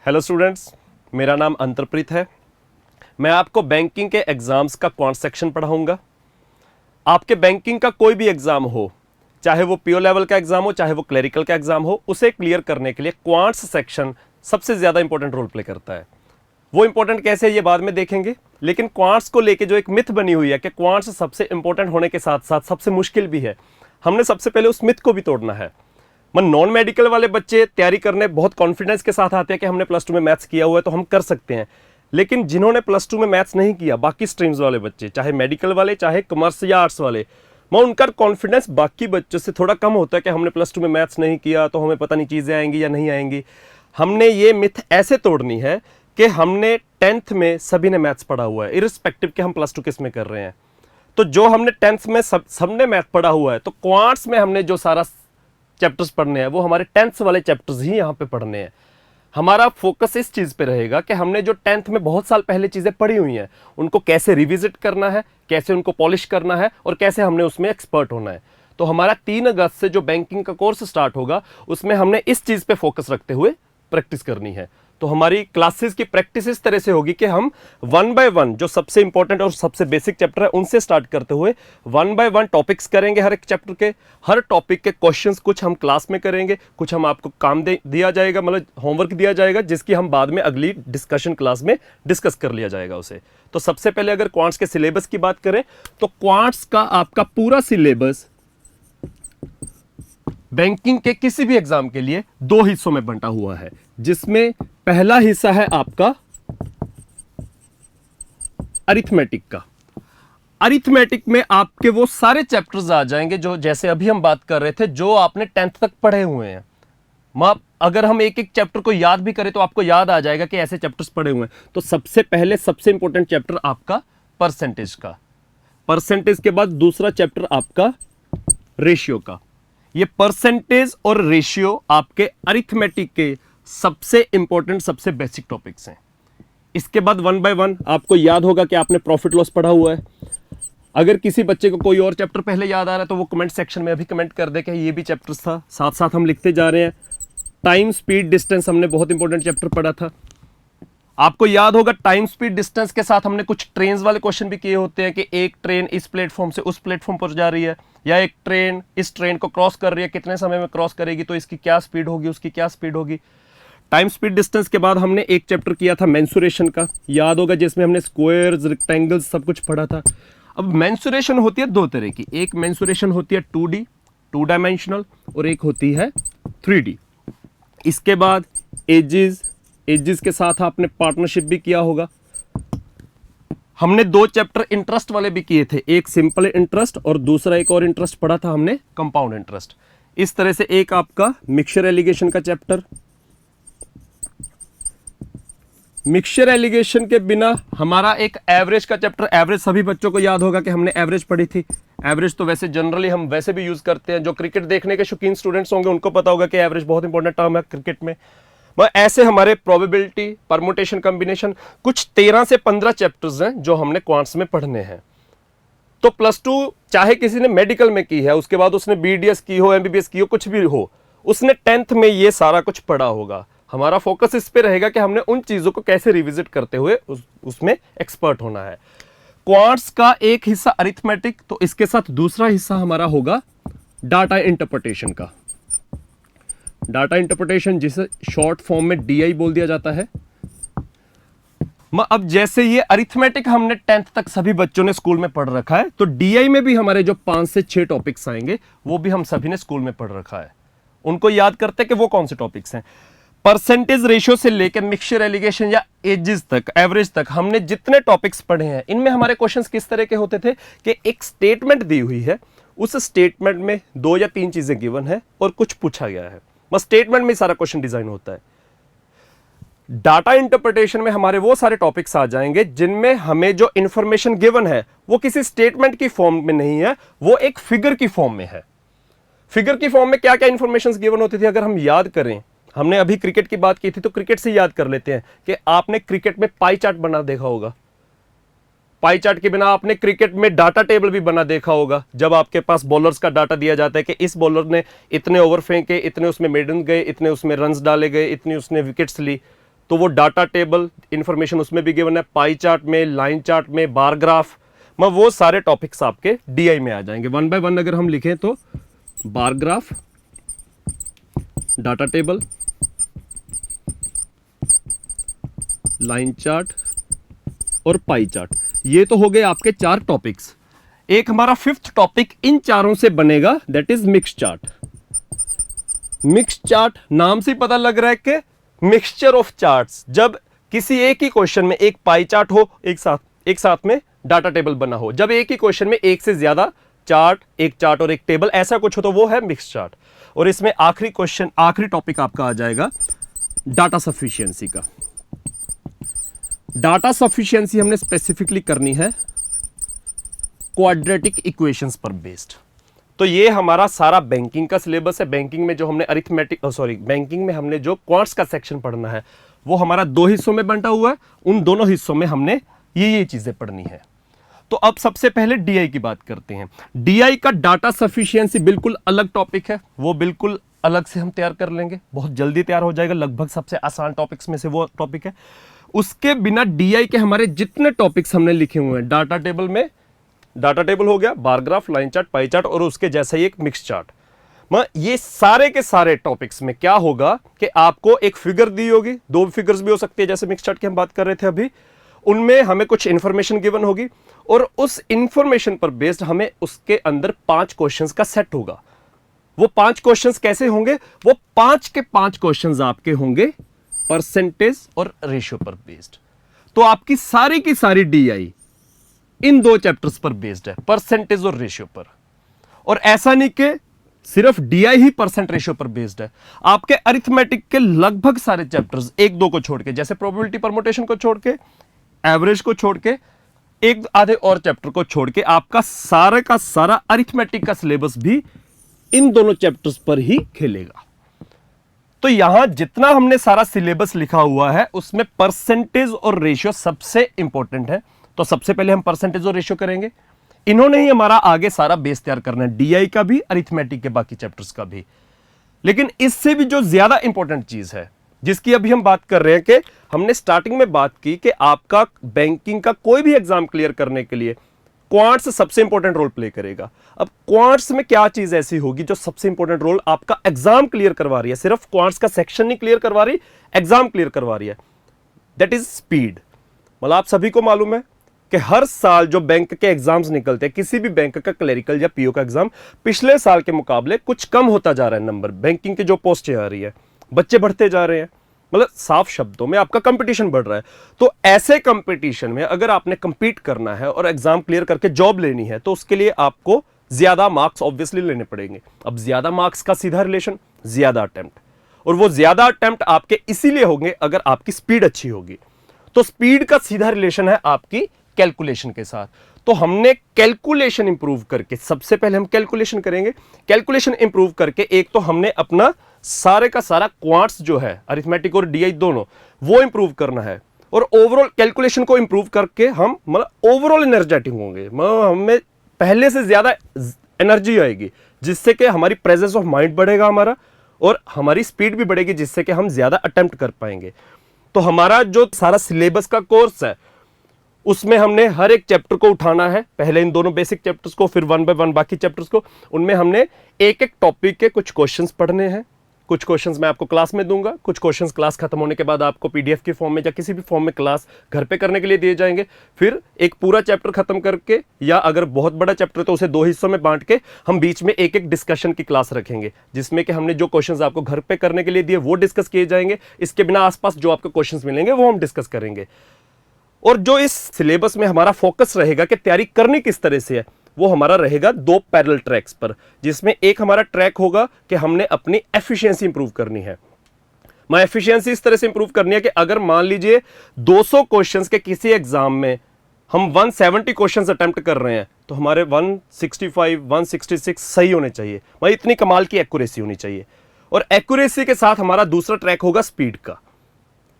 Hello students, मेरा नाम अंतरप्रीत है। मैं आपको बैंकिंग के एग्जाम्स का क्वांट सेक्शन पढ़ाऊंगा। आपके बैंकिंग का कोई भी एग्जाम हो, चाहे वो पीओ लेवल का एग्जाम हो, चाहे वो क्लरिकल का एग्जाम हो, उसे क्लियर करने के लिए क्वांट्स सेक्शन सबसे ज्यादा इंपॉर्टेंट रोल प्ले करता है। वो इंपॉर्टेंट कैसे है ये बाद में देखेंगे, लेकिन क्वांट्स को लेके जो एक मिथ बनी हुई है कि क्वांट्स सबसे इंपॉर्टेंट होने के साथ साथ सबसे मुश्किल भी है, हमने सबसे पहले उस मिथ को भी तोड़ना है। नॉन मेडिकल वाले बच्चे तैयारी करने बहुत कॉन्फिडेंस के साथ आते हैं कि हमने प्लस टू में मैथ्स किया हुआ है तो हम कर सकते हैं, लेकिन जिन्होंने प्लस टू में मैथ्स नहीं किया, बाकी स्ट्रीम्स वाले बच्चे, चाहे मेडिकल वाले चाहे कॉमर्स या आर्ट्स वाले, उनका कॉन्फिडेंस बाकी बच्चों से थोड़ा कम होता है कि हमने प्लस टू में मैथ्स नहीं किया तो हमें पता नहीं चीज़ें आएंगी या नहीं आएंगी। हमने ये मिथ ऐसे तोड़नी है कि हमने 10th में सभी ने मैथ्स पढ़ा हुआ है, इरिस्पेक्टिव कि हम प्लस टू किस में कर रहे हैं। तो जो हमने 10th में सबने मैथ पढ़ा हुआ है, तो क्वांट्स में हमने जो सारा चैप्टर्स पढ़ने हैं वो हमारे 10th वाले चैप्टर्स ही यहाँ पे पढ़ने हैं। हमारा फोकस इस चीज़ पे रहेगा कि हमने जो 10th में बहुत साल पहले चीज़ें पढ़ी हुई हैं उनको कैसे रिविजिट करना है, कैसे उनको पॉलिश करना है और कैसे हमने उसमें एक्सपर्ट होना है। तो हमारा 3 अगस्त से जो बैंकिंग का कोर्स स्टार्ट होगा उसमें हमने इस चीज़ पे फोकस रखते हुए प्रैक्टिस करनी है। तो हमारी क्लासेस की प्रैक्टिस इस तरह से होगी कि हम 1 बाय 1 जो सबसे इंपॉर्टेंट और सबसे बेसिक चैप्टर है उनसे स्टार्ट करते हुए 1 बाय 1 टॉपिक्स करेंगे। हर एक चैप्टर के हर टॉपिक के क्वेश्चंस कुछ हम क्लास में करेंगे, कुछ हम आपको काम दिया जाएगा, मतलब होमवर्क दिया जाएगा, जिसकी हम बाद में अगली डिस्कशन क्लास में डिस्कस कर लिया जाएगा उसे। तो सबसे पहले अगर क्वांट्स के सिलेबस की बात करें तो क्वांट्स का आपका पूरा सिलेबस बैंकिंग के किसी भी एग्जाम के लिए 2 हिस्सों में बंटा हुआ है, जिसमें पहला हिस्सा है आपका अरिथमेटिक का। अरिथमेटिक में आपके वो सारे चैप्टर्स आ जाएंगे जो जैसे अभी हम बात कर रहे थे, जो आपने 10th तक पढ़े हुए हैं। अगर हम एक एक चैप्टर को याद भी करें तो आपको याद आ जाएगा कि ऐसे चैप्टर्स पढ़े हुए हैं। तो सबसे पहले सबसे इंपॉर्टेंट चैप्टर आपका परसेंटेज का, परसेंटेज के बाद दूसरा चैप्टर आपका रेशियो का। ये परसेंटेज और रेशियो आपके अरिथमेटिक के सबसे इंपॉर्टेंट सबसे बेसिक टॉपिक्स हैं। इसके बाद 1 बाय 1 आपको याद होगा कि आपने प्रॉफिट लॉस पढ़ा हुआ है। अगर किसी बच्चे को कोई और चैप्टर पहले याद आ रहा है तो वो कमेंट सेक्शन में अभी कमेंट कर दे कि ये भी चैप्टर था, साथ साथ हम लिखते जा रहे हैं। टाइम स्पीड डिस्टेंस हमने बहुत इंपॉर्टेंट चैप्टर पढ़ा था। आपको याद होगा टाइम स्पीड डिस्टेंस के साथ हमने कुछ ट्रेन वाले क्वेश्चन भी किए होते हैं कि एक ट्रेन इस प्लेटफॉर्म से उस प्लेटफॉर्म पर जा रही है, या एक ट्रेन इस ट्रेन को क्रॉस कर रही है, कितने समय में क्रॉस करेगी, तो इसकी क्या स्पीड होगी, उसकी क्या स्पीड होगी। टाइम स्पीड डिस्टेंस के बाद हमने एक चैप्टर किया था मेंसुरेशन का, याद होगा, जिसमें हमने स्क्वायर्स, रेक्टेंगल्स सब कुछ पढ़ा था। अब मेंसुरेशन होती है 2 तरह की, एक मेंसुरेशन होती है 2D 2 डायमेंशनल और एक होती है 3D। इसके बाद एजेस के साथ आपने पार्टनरशिप भी किया होगा। हमने 2 चैप्टर इंटरेस्ट वाले भी किए थे, एक सिंपल इंटरेस्ट और दूसरा एक और इंटरेस्ट पढ़ा था हमने कंपाउंड इंटरेस्ट। इस तरह से एक आपका मिक्सचर एलिगेशन का चैप्टर। मिक्सचर एलिगेशन के बिना हमारा एक एवरेज का चैप्टर, एवरेज सभी बच्चों को याद होगा कि हमने एवरेज पढ़ी थी। एवरेज तो वैसे जनरली हम वैसे भी यूज करते हैं, जो क्रिकेट देखने के शौकीन स्टूडेंट्स होंगे उनको पता होगा कि एवरेज बहुत इंपॉर्टेंट टर्म है क्रिकेट में। ऐसे हमारे प्रोबेबिलिटी, परमुटेशन, कॉम्बिनेशन, कुछ 13 से 15 चैप्टर्स हैं जो हमने क्वांट्स में पढ़ने हैं। तो प्लस टू चाहे किसी ने मेडिकल में की है, उसके बाद उसने बीडीएस की हो, एमबीबीएस की हो, कुछ भी हो, उसने 10th में ये सारा कुछ पढ़ा होगा। हमारा फोकस इस पे रहेगा कि हमने उन चीजों को कैसे रिविजिट करते हुए उसमें एक्सपर्ट होना है। क्वांट्स का एक हिस्सा अरिथमेटिक, तो इसके साथ दूसरा हिस्सा हमारा होगा डाटा इंटरप्रिटेशन का। डाटा इंटरप्रिटेशन जिसे शॉर्ट फॉर्म में डीआई बोल दिया जाता है। अब जैसे ये अरिथमेटिक हमने 10th तक सभी बच्चों ने स्कूल में पढ़ रखा है, तो डीआई में भी हमारे जो 5 से 6 टॉपिक्स आएंगे वो भी हम सभी ने स्कूल में पढ़ रखा है। उनको याद करते हैं कि वो कौन से टॉपिक्स हैं। परसेंटेज रेशियो से लेकर मिक्सचर एलिगेशन या एजेस तक, एवरेज तक हमने जितने टॉपिक्स पढ़े हैं, इनमें हमारे क्वेश्चंस किस तरह के होते थे कि एक स्टेटमेंट दी हुई है, उस स्टेटमेंट में 2 या 3 चीजें गिवन है और कुछ पूछा गया है, बस स्टेटमेंट में सारा क्वेश्चन डिजाइन होता है। डाटा इंटरप्रिटेशन में हमारे वो सारे टॉपिक्स आ जाएंगे जिनमें हमें जो इंफॉर्मेशन गिवन है वो किसी स्टेटमेंट की फॉर्म में नहीं है, वो एक फिगर की फॉर्म में है। फिगर की फॉर्म में क्या क्या इंफॉर्मेशन गिवन होती थी, अगर हम याद करें, हमने अभी क्रिकेट की बात की थी तो क्रिकेट से याद कर लेते हैं कि आपने क्रिकेट में पाई चार्ट बना देखा होगा। पाई चार्ट के बिना आपने क्रिकेट में डाटा टेबल भी बना देखा होगा, जब आपके पास बॉलर्स का डाटा दिया जाता है कि इस बॉलर ने इतने ओवर फेंके, इतने उसमें मेडन गए, इतने उसमें रन्स डाले गए, इतनी उसने विकेट्स ली। तो वो डाटा टेबल इंफॉर्मेशन उसमें भी गिवन है, पाई चार्ट में, लाइन चार्ट में, बार ग्राफ में, वो सारे टॉपिक्स आपके डीआई में आ जाएंगे। वन बाय वन अगर हम लिखें तो bar graph, data table, line chart और पाई चार्ट, ये तो हो गए आपके 4 टॉपिक्स। एक हमारा 5th टॉपिक इन चारों से बनेगा, that is mix chart. Mix chart नाम से पता लग रहा है कि मिक्सचर ऑफ चार्ट्स, जब किसी एक ही क्वेश्चन में एक पाई चार्ट हो, एक साथ में डाटा टेबल बना हो, जब एक ही क्वेश्चन में एक से ज्यादा चार्ट, एक चार्ट और एक टेबल ऐसा कुछ हो तो वो है मिक्स चार्ट। और इसमें आखिरी टॉपिक आपका आ जाएगा डाटा सफिशिएंसी का। डाटा सफिशिएंसी हमने स्पेसिफिकली करनी है क्वाड्रेटिक इक्वेशंस पर बेस्ड। तो ये हमारा सारा बैंकिंग का सिलेबस है। बैंकिंग में जो हमने बैंकिंग में हमने जो क्वांट्स का सेक्शन पढ़ना है वो हमारा 2 हिस्सों में बंटा हुआ है। उन दोनों हिस्सों में हमने ये चीजें पढ़नी है। तो अब सबसे पहले डीआई की बात करते हैं। डीआई का डाटा सफिशिएंसी बिल्कुल अलग टॉपिक है, वो बिल्कुल अलग से हम तैयार कर लेंगे, बहुत जल्दी तैयार हो जाएगा। लगभग सबसे आसान टॉपिक्स में से वो टॉपिक है। उसके बिना डीआई के हमारे जितने टॉपिक्स हमने लिखे हुए हैं, डाटा टेबल में डाटा टेबल हो गया, bar graph, line chart, pie chart और उसके जैसा ही एक मिक्स चार्ट, ये सारे के सारे टॉपिक्स में क्या होगा कि आपको एक फिगर दी होगी, 2 फिगर्स भी हो सकती है जैसे मिक्स चार्ट की हम बात कर रहे थे अभी, उनमें हमें कुछ इंफॉर्मेशन गिवन होगी और उस इंफॉर्मेशन पर बेस्ड हमें उसके अंदर 5 क्वेश्चंस का सेट होगा। वो 5 क्वेश्चंस कैसे होंगे? वो 5 के 5 क्वेश्चंस आपके होंगे परसेंटेज और रेशियो पर बेस्ड। तो आपकी सारी की सारी डीआई इन 2 चैप्टर्स पर बेस्ड है, परसेंटेज और रेशियो पर। और ऐसा नहीं कि सिर्फ डीआई ही परसेंट रेशियो पर बेस्ड है, आपके अरिथमेटिक के लगभग सारे चैप्टर्स, 1-2 को छोड़ के, जैसे प्रोबेबिलिटी परमुटेशन को छोड़ के, एवरेज को छोड़ के, एक आधे और चैप्टर को छोड़ के, आपका सारा का सारा अरिथमेटिक का सिलेबस भी इन दोनों चैप्टर्स पर ही खेलेगा। तो यहां जितना हमने सारा सिलेबस लिखा हुआ है उसमें परसेंटेज और रेशियो सबसे इंपॉर्टेंट है। तो सबसे पहले हम परसेंटेज और रेशियो करेंगे। इन्होंने ही हमारा आगे सारा बेस तैयार करना है, डीआई का भी, अरिथमेटिक के बाकी चैप्टर्स का भी। लेकिन इससे भी जो ज्यादा इंपॉर्टेंट चीज है जिसकी अभी हम बात कर रहे हैं, कि हमने स्टार्टिंग में बात की कि आपका बैंकिंग का कोई भी एग्जाम क्लियर करने के लिए क्वांट्स सबसे इंपॉर्टेंट रोल प्ले करेगा। अब क्वांट्स में क्या चीज ऐसी होगी जो सबसे इंपॉर्टेंट रोल आपका एग्जाम क्लियर करवा रही है? सिर्फ क्वांट्स का सेक्शन नहीं क्लियर करवा रही, एग्जाम क्लियर करवा रही है। That is speed. मतलब आप सभी को मालूम है कि हर साल जो बैंक के एग्जाम्स निकलते हैं, किसी भी बैंक का क्लरिकल या पीओ का एग्जाम, पिछले साल के मुकाबले कुछ कम होता जा रहा है नंबर। बैंकिंग की जो पोस्टें आ रही है, बच्चे बढ़ते जा रहे हैं, मतलब साफ शब्दों में आपका कंपटीशन बढ़ रहा है। तो ऐसे कंपटीशन में अगर आपने कंपीट करना है और एग्जाम क्लियर करके जॉब लेनी है तो उसके लिए आपको ज्यादा मार्क्स ऑब्वियसली लेने पड़ेंगे। अब ज्यादा मार्क्स का सीधा रिलेशन ज्यादा अटेम्प्ट, और वो ज्यादा अटेम्प्ट आपके इसीलिए होंगे अगर आपकी स्पीड अच्छी होगी। तो स्पीड का सीधा रिलेशन है आपकी कैलकुलेशन के साथ। तो हमने कैलकुलेशन इंप्रूव करके, सबसे पहले हम कैलकुलेशन करेंगे। कैलकुलेशन इंप्रूव करके एक तो हमने अपना सारे का सारा क्वांट्स जो है, अरिथमेटिक और डीआई दोनों, वो इंप्रूव करना है। और ओवरऑल कैलकुलेशन को इंप्रूव करके हम मतलब ओवरऑल एनर्जेटिक होंगे, हमें पहले से ज्यादा एनर्जी आएगी, जिससे कि हमारी प्रेजेंस ऑफ माइंड बढ़ेगा हमारा, और हमारी स्पीड भी बढ़ेगी, जिससे कि हम ज्यादा अटेम्प्ट कर पाएंगे। तो हमारा जो सारा सिलेबस का कोर्स है उसमें हमने हर एक चैप्टर को उठाना है, पहले इन दोनों बेसिक चैप्टर्स को, फिर 1 बाय 1 बाकी चैप्टर्स को। उनमें हमने एक एक टॉपिक के कुछ क्वेश्चंस पढ़ने हैं। कुछ क्वेश्चंस मैं आपको क्लास में दूंगा, कुछ क्वेश्चंस क्लास खत्म होने के बाद आपको पीडीएफ के फॉर्म में या किसी भी फॉर्म में क्लास घर पे करने के लिए दिए जाएंगे। फिर एक पूरा चैप्टर खत्म करके, या अगर बहुत बड़ा चैप्टर तो उसे 2 हिस्सों में बांट के हम बीच में एक एक डिस्कशन की क्लास रखेंगे, जिसमें कि हमने जो क्वेश्चंस आपको घर पे करने के लिए दिए वो डिस्कस किए जाएंगे। इसके बिना आसपास जो आपको क्वेश्चंस मिलेंगे वो हम डिस्कस करेंगे। और जो इस सिलेबस में हमारा फोकस रहेगा कि तैयारी करनी किस तरह से है, वो हमारा रहेगा 2 पैरेलल ट्रैक्स पर, जिसमें एक हमारा ट्रैक होगा कि हमने अपनी एफिशिएंसी इंप्रूव करनी है। मैं एफिशिएंसी इस तरह से इंप्रूव करनी है कि अगर मान लीजिए 200 क्वेश्चंस के किसी एग्जाम में हम 170 क्वेश्चंस अटेम्प्ट कर रहे हैं, तो हमारे 165, 166 सही होने चाहिए। मतलब इतनी कमाल की एक्यूरेसी होनी चाहिए। और एक्यूरेसी के साथ हमारा दूसरा ट्रैक होगा स्पीड का,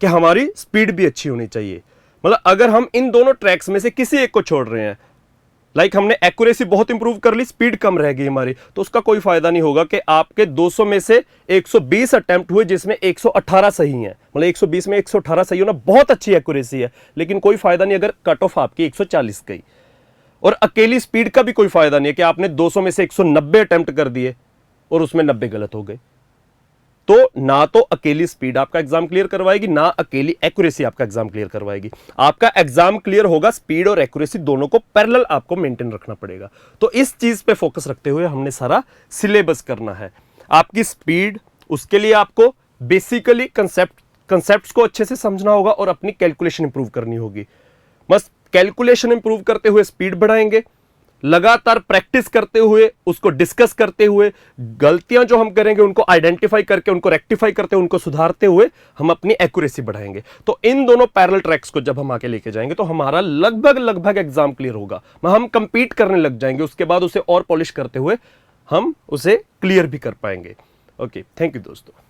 कि हमारी स्पीड भी अच्छी होनी चाहिए। मतलब अगर हम इन दोनों ट्रैक्स में से किसी एक को छोड़ रहे हैं, लाइक हमने एक्यूरेसी बहुत इंप्रूव कर ली, स्पीड कम रह गई हमारी, तो उसका कोई फायदा नहीं होगा कि आपके 200 में से 120 अटेम्प्ट हुए जिसमें 118 सही है, मतलब 120 में 118 सही होना बहुत अच्छी एक्यूरेसी है, लेकिन कोई फायदा नहीं अगर कट ऑफ आपकी 140 गई। और अकेली स्पीड का भी कोई फायदा नहीं है कि आपने 200 में से 190 अटेम्प्ट कर दिए और उसमें 90 गलत हो गए। तो ना तो अकेली स्पीड आपका एग्जाम क्लियर करवाएगी, ना अकेली एक्यूरेसी आपका एग्जाम क्लियर करवाएगी। आपका एग्जाम क्लियर होगा, स्पीड और एक्यूरेसी दोनों को पैरेलल आपको मेंटेन रखना पड़ेगा। तो इस चीज पे फोकस रखते हुए हमने सारा सिलेबस करना है। आपकी स्पीड, उसके लिए आपको बेसिकली कंसेप्ट्स को अच्छे से समझना होगा और अपनी कैलकुलेशन इंप्रूव करनी होगी। बस कैलकुलेशन इंप्रूव करते हुए स्पीड बढ़ाएंगे, लगातार प्रैक्टिस करते हुए, उसको डिस्कस करते हुए, गलतियां जो हम करेंगे उनको आइडेंटिफाई करके, उनको रेक्टिफाई करते हुए, उनको सुधारते हुए हम अपनी एक्यूरेसी बढ़ाएंगे। तो इन दोनों पैरेलल ट्रैक्स को जब हम आके लेके जाएंगे तो हमारा लगभग एग्जाम क्लियर होगा, हम कंपीट करने लग जाएंगे, उसके बाद उसे और पॉलिश करते हुए हम उसे क्लियर भी कर पाएंगे। ओके, थैंक यू दोस्तों।